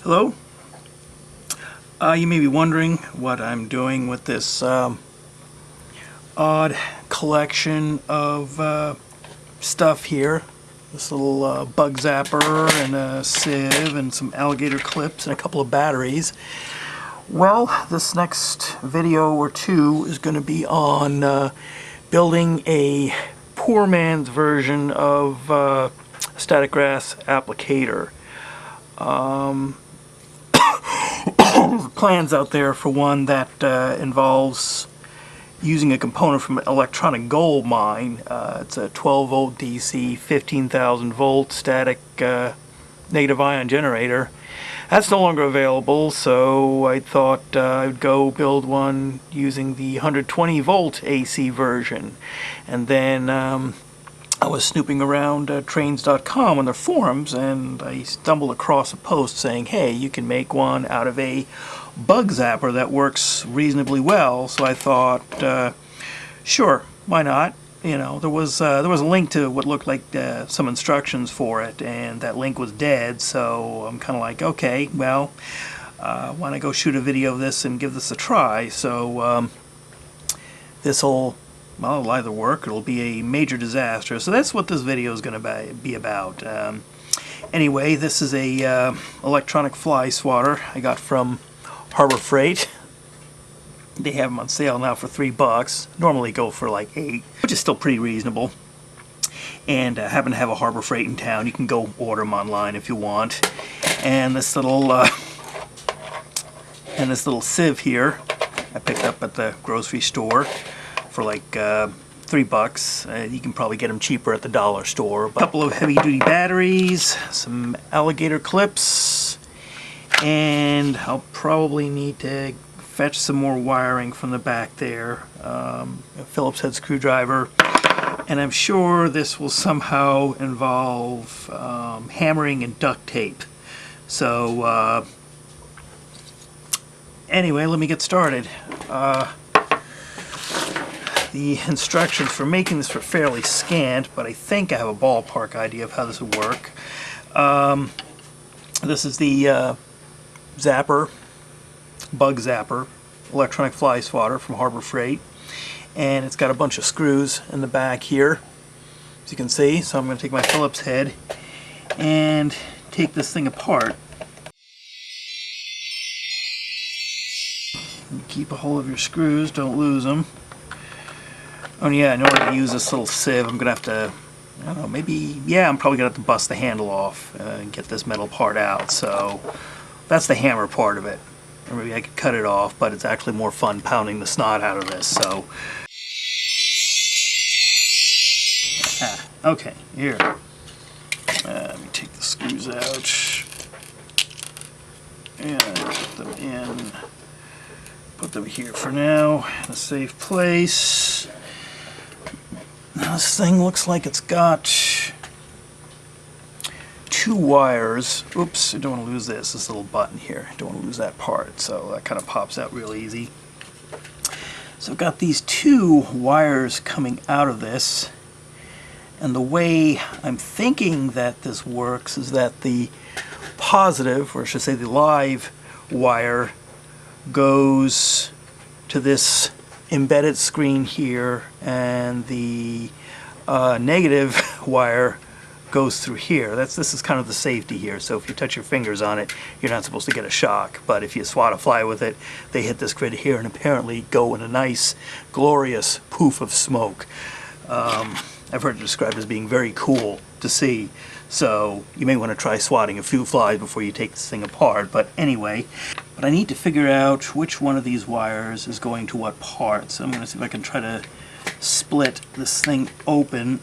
Hello. You may be wondering what I'm doing with this odd collection of stuff here. This little bug zapper and a sieve and some alligator clips and a couple of batteries. Well, this next video or two is going to be on building a poor man's version of static grass applicator. There's plans out there for one that involves using a component from an electronic gold mine. It's a 12 volt DC, 15,000 volt static negative ion generator. That's no longer available, so I thought I'd go build one using the 120 volt AC version. And then I was snooping around trains.com on their forums, and I stumbled across a post saying, hey, you can make one out of a bug zapper that works reasonably well. So I thought, sure, why not? You know, there was a link to what looked like some instructions for it, and that link was dead. So I'm kind of like, okay, well, why don't I go shoot a video of this and give this a try? So this'll, well, it'll either work or it'll be a major disaster. So that's what this video is going to be about. Anyway, this is a electronic fly swatter I got from Harbor Freight. They have them on sale now for $3. Normally go for like $8, which is still pretty reasonable. And happen to have a Harbor Freight in town. You can go order them online if you want. And this little sieve here I picked up at the grocery store for like $3. You can probably get them cheaper at the dollar store. A couple of heavy-duty batteries, some alligator clips, and I'll probably need to fetch some more wiring from the back there. A Phillips head screwdriver, and I'm sure this will somehow involve hammering and duct tape. So anyway, let me get started. The instructions for making this were fairly scant, but I think I have a ballpark idea of how this would work. This is the zapper, bug zapper, electronic fly swatter from Harbor Freight, and it's got a bunch of screws in the back here, as you can see. So I'm going to take my Phillips head and take this thing apart. Keep a hold of your screws, don't lose them. Oh yeah, in order to use this little sieve, I'm going to have to, I don't know, maybe, yeah, I'm probably going to have to bust the handle off and get this metal part out. So that's the hammer part of it. Or maybe I could cut it off, but it's actually more fun pounding the snot out of this. So, okay, here. Let me take the screws out and put them in. Put them here for now in a safe place. Now this thing looks like it's got two wires. Oops, I don't want to lose this little button here. I don't want to lose that part, so that kind of pops out real easy. So I've got these two wires coming out of this, and the way I'm thinking that this works is that the positive, or I should say the live wire, goes to this embedded screen here, and the negative wire goes through here. This is kind of the safety here. So if you touch your fingers on it, you're not supposed to get a shock. But if you swat a fly with it, they hit this grid here and apparently go in a nice, glorious poof of smoke. I've heard it described as being very cool to see. So you may want to try swatting a few flies before you take this thing apart. But anyway, I need to figure out which one of these wires is going to what part. So I'm going to see if I can try to split this thing open.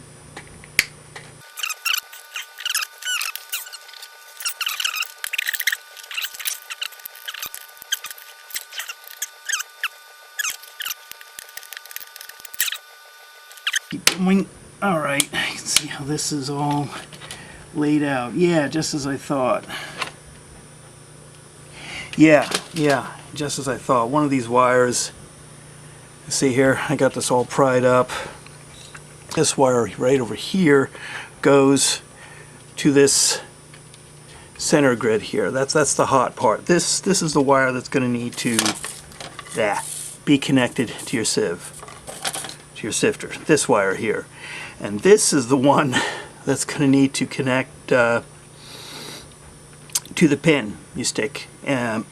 Keep going. Alright, you can see how this is all laid out. Yeah, just as I thought. Yeah, just as I thought. One of these wires, see here, I got this all pried up. This wire right over here goes to this center grid here. That's the hot part. This is the wire that's going to need to be connected to your sieve, to your sifter. This wire here, and this is the one that's going to need to connect to the pin you stick in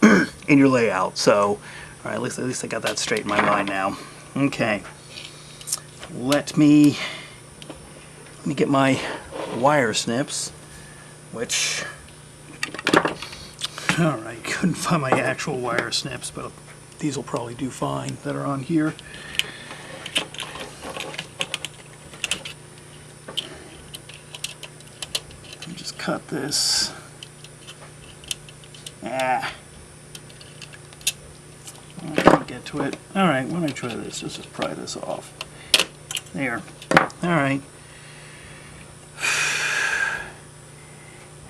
your layout. So, all right, at least I got that straight in my mind now. Okay, let me get my wire snips, which, all right, couldn't find my actual wire snips, but these will probably do fine that are on here. Just cut this. I can't get to it. Alright, why don't I try this? Just pry this off. There. Alright.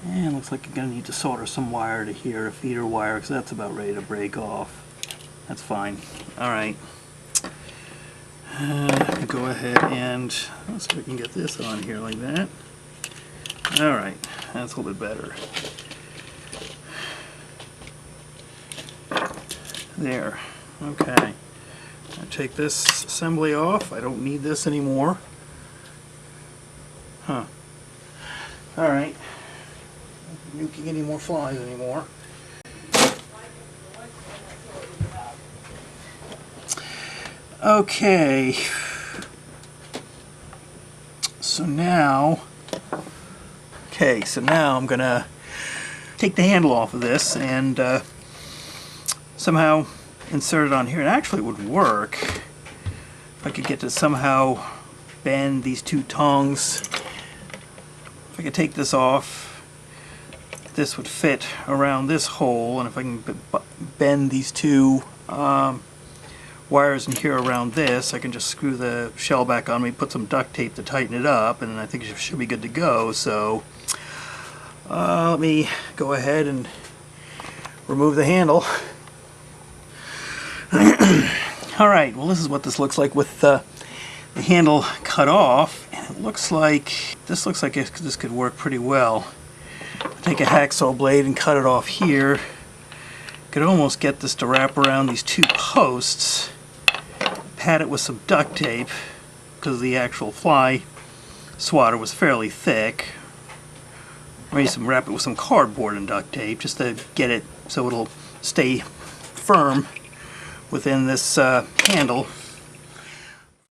And looks like you're going to need to solder some wire to here, a feeder wire, because that's about ready to break off. That's fine. Alright. Go ahead and let's see if we can get this on here like that. Alright, that's a little bit better. There. Okay. I take this assembly off. I don't need this anymore. Huh. Alright. Not nuking any more flies anymore. Okay. So now I'm gonna take the handle off of this and somehow insert it on here. It actually would work if I could get to somehow bend these two tongues. If I could take this off, this would fit around this hole, and if I can bend these two wires in here around this, I can just screw the shell back on me, put some duct tape to tighten it up, and I think it should be good to go. So let me go ahead and remove the handle. Alright, well, this is what this looks like with the handle cut off, and it looks like this could work pretty well. Take a hacksaw blade and cut it off here. Could almost get this to wrap around these two posts, pad it with some duct tape, because the actual fly swatter was fairly thick. Maybe wrap it with some cardboard and duct tape just to get it so it'll stay firm within this handle.